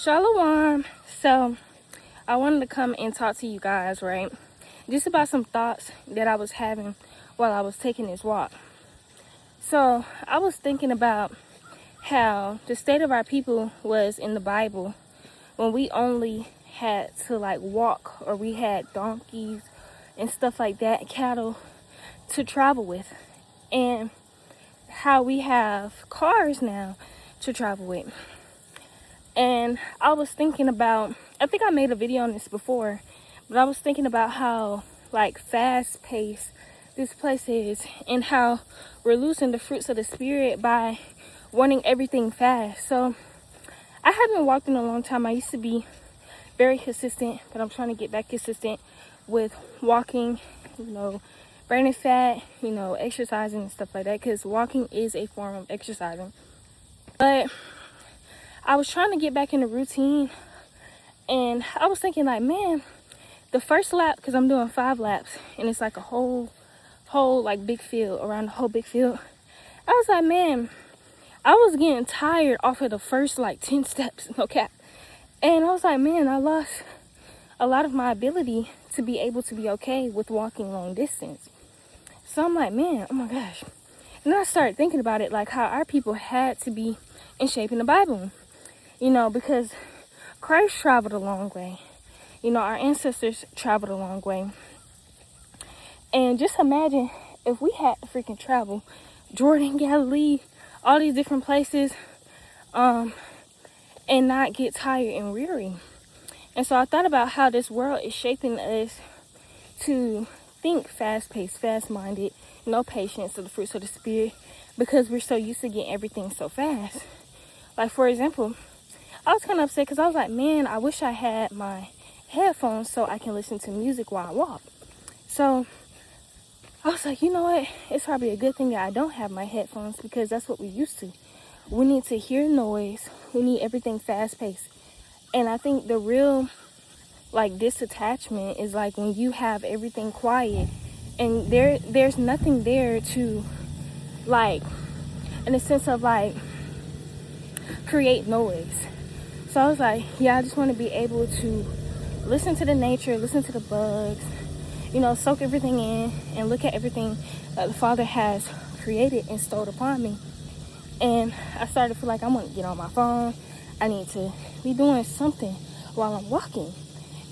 Shalom. So I wanted to come and talk to you guys, right? Just about some thoughts that I was having while I was taking this walk. So I was thinking about how the state of our people was in the Bible when we only had to walk, or we had donkeys and stuff like that, cattle to travel with, and how we have cars now to travel with. And I was thinking about, I think I made a video on this before, but I was thinking about how fast paced this place is, and how we're losing the fruits of the spirit by wanting everything fast. So I haven't walked in a long time. I used to be very consistent, but I'm trying to get back consistent with walking, burning fat, exercising and stuff like that, because walking is a form of exercising. But I was trying to get back in the routine, and I was thinking man, the first lap, because I'm doing 5 laps, and it's like a whole big field, around the whole big field. I was like, man, I was getting tired off of the first 10 steps, no cap. And I was like, man, I lost a lot of my ability to be able to be okay with walking long distance. So I'm like, man, oh my gosh. And then I started thinking about it, how our people had to be in shape in the Bible. Because Christ traveled a long way. Our ancestors traveled a long way. And just imagine if we had to freaking travel Jordan, Galilee, all these different places, and not get tired and weary. And so I thought about how this world is shaping us to think fast-paced, fast-minded, no patience of the fruits of the spirit, because we're so used to getting everything so fast. For example, I was kind of upset because I was like, man, I wish I had my headphones so I can listen to music while I walk. So I was like, you know what? It's probably a good thing that I don't have my headphones, because that's what we used to. We need to hear noise. We need everything fast-paced. And I think the real, disattachment is when you have everything quiet and there's nothing there to, in a sense of, create noise. So I was like, yeah, I just want to be able to listen to the nature, listen to the bugs, soak everything in and look at everything that the Father has created and stowed upon me. And I started to feel like I want to get on my phone. I need to be doing something while I'm walking.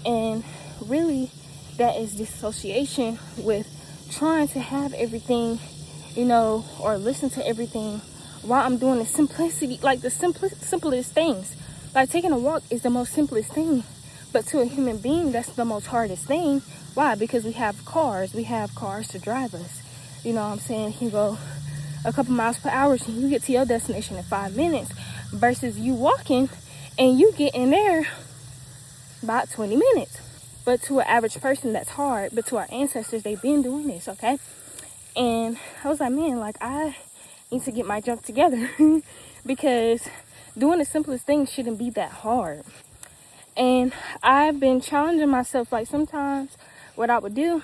And really, that is disassociation with trying to have everything, or listen to everything while I'm doing the simplicity, the simplest things. Taking a walk is the most simplest thing, but to a human being, that's the most hardest thing. Why? Because we have cars. We have cars to drive us. You know what I'm saying? You go a couple miles per hour, so you get to your destination in 5 minutes, versus you walking and you get in there about 20 minutes. But to an average person, that's hard. But to our ancestors, they've been doing this, okay? And I was like, man, I need to get my junk together because doing the simplest things shouldn't be that hard. And I've been challenging myself. Sometimes what I would do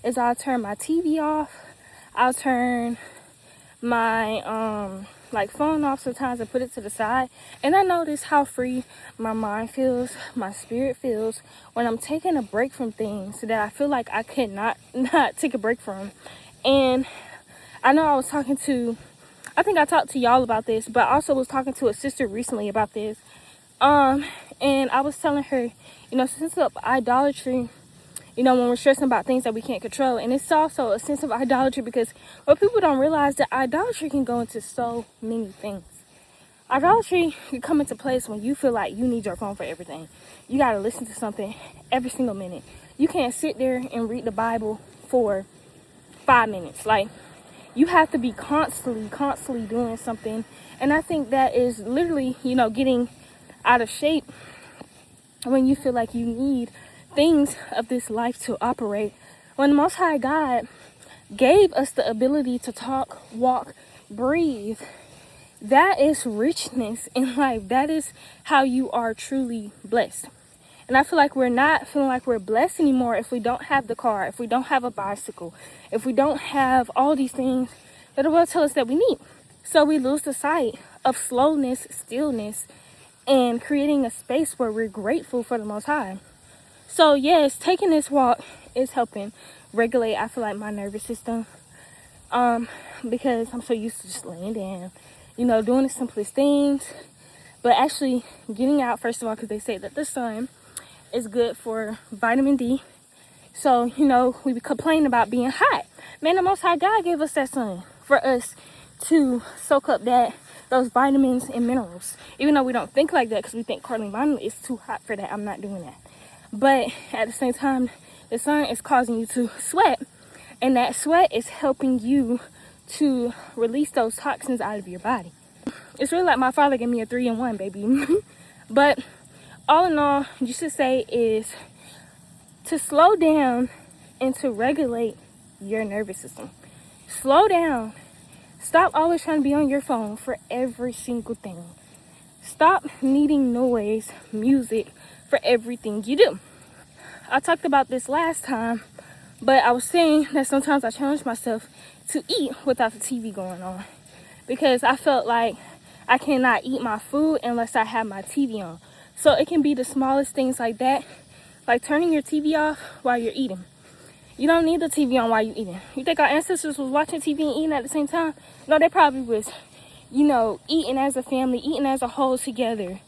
is I'll turn my TV off. I'll turn my phone off sometimes and put it to the side. And I notice how free my mind feels, my spirit feels when I'm taking a break from things that I feel like I could not take a break from. And I know I think I talked to y'all about this, but I also was talking to a sister recently about this. And I was telling her, sense of idolatry, when we're stressing about things that we can't control. And it's also a sense of idolatry because what people don't realize, that idolatry can go into so many things. Idolatry can come into place when you feel like you need your phone for everything. You got to listen to something every single minute. You can't sit there and read the Bible for 5 minutes. You have to be constantly doing something. And I think that is literally, getting out of shape when you feel like you need things of this life to operate. When the Most High God gave us the ability to talk, walk, breathe, that is richness in life. That is how you are truly blessed. And I feel like we're not feeling like we're blessed anymore if we don't have the car, if we don't have a bicycle, if we don't have all these things that the world tells us that we need. So we lose the sight of slowness, stillness, and creating a space where we're grateful for the Most High. So yes, taking this walk is helping regulate, I feel like, my nervous system, because I'm so used to just laying down, doing the simplest things. But actually getting out, first of all, because they say that the sun is good for vitamin D. So, we complain about being hot. Man, the Most High God gave us that sun for us to soak up those vitamins and minerals. Even though we don't think like that, because we think Carly vitamin is too hot for that. I'm not doing that. But at the same time, the sun is causing you to sweat. And that sweat is helping you to release those toxins out of your body. It's really like my father gave me a 3-in-1, baby. But all in all, you should say is to slow down and to regulate your nervous system. Slow down. Stop always trying to be on your phone for every single thing. Stop needing noise, music for everything you do. I talked about this last time, but I was saying that sometimes I challenge myself to eat without the TV going on, because I felt like I cannot eat my food unless I have my TV on. So it can be the smallest things like that, like turning your TV off while you're eating. You don't need the TV on while you're eating. You think our ancestors was watching TV and eating at the same time? No, they probably was, eating as a family, eating as a whole together,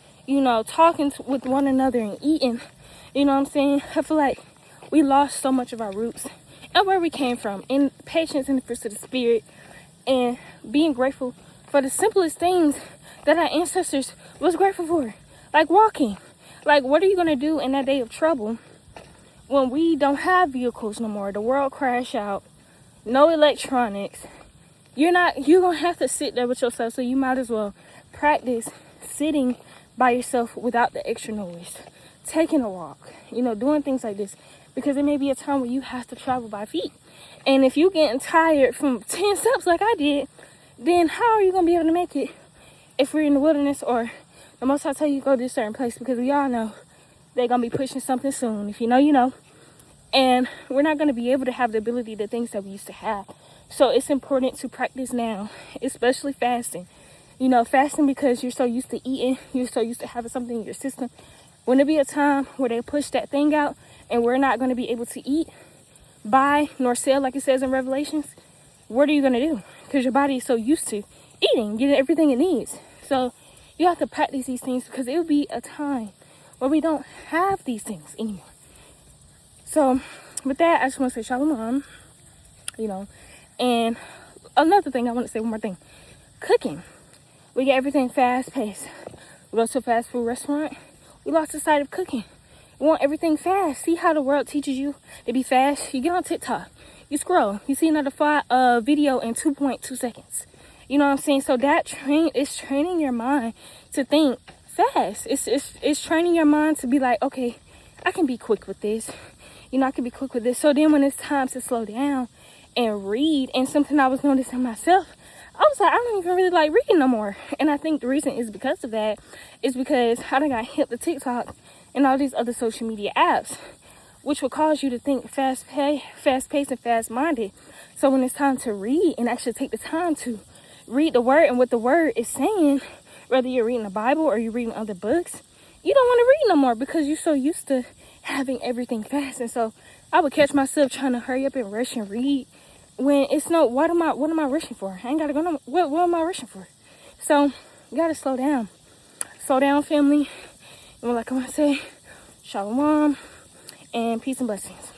talking with one another and eating. You know what I'm saying? I feel like we lost so much of our roots and where we came from, and patience and the fruits of the spirit, and being grateful for the simplest things that our ancestors was grateful for, like walking. Like, what are you going to do in that day of trouble when we don't have vehicles no more? The world crash out, no electronics. You're going to have to sit there with yourself, so you might as well practice sitting by yourself without the extra noise, taking a walk, doing things like this, because there may be a time where you have to travel by feet. And if you're getting tired from 10 steps like I did, then how are you going to be able to make it if we're in the wilderness, or the Most High tell you go to a certain place? Because we all know they're going to be pushing something soon. If you know, you know. And we're not going to be able to have the ability, the things that we used to have. So it's important to practice now, especially fasting. Fasting because you're so used to eating, you're so used to having something in your system. When there be a time where they push that thing out and we're not going to be able to eat, buy, nor sell, like it says in Revelations, what are you going to do? Because your body is so used to eating, getting everything it needs. So you have to practice these things, because it will be a time where we don't have these things anymore. So with that, I just want to say shalom, and another thing, I want to say one more thing. Cooking. We get everything fast paced. We go to a fast food restaurant, we lost the sight of cooking. We want everything fast. See how the world teaches you to be fast? You get on TikTok, you scroll, you see another video in 2.2 seconds. You know what I'm saying? So that is training your mind to think fast. It's training your mind to be like, okay, I can be quick with this. I can be quick with this. So then when it's time to slow down and read, and something I was noticing myself, I was like, I don't even really like reading no more. And I think the reason is because of that, is because I done got hip to TikTok and all these other social media apps, which will cause you to think fast-paced and fast-minded. So when it's time to read and actually take the time to read the word and what the word is saying, whether you're reading the Bible or you're reading other books, you don't want to read no more because you're so used to having everything fast. And so I would catch myself trying to hurry up and rush and read when it's no, what am I rushing for? I ain't gotta go no, what am I rushing for? So you gotta slow down, family. And like I want to say, shalom and peace and blessings.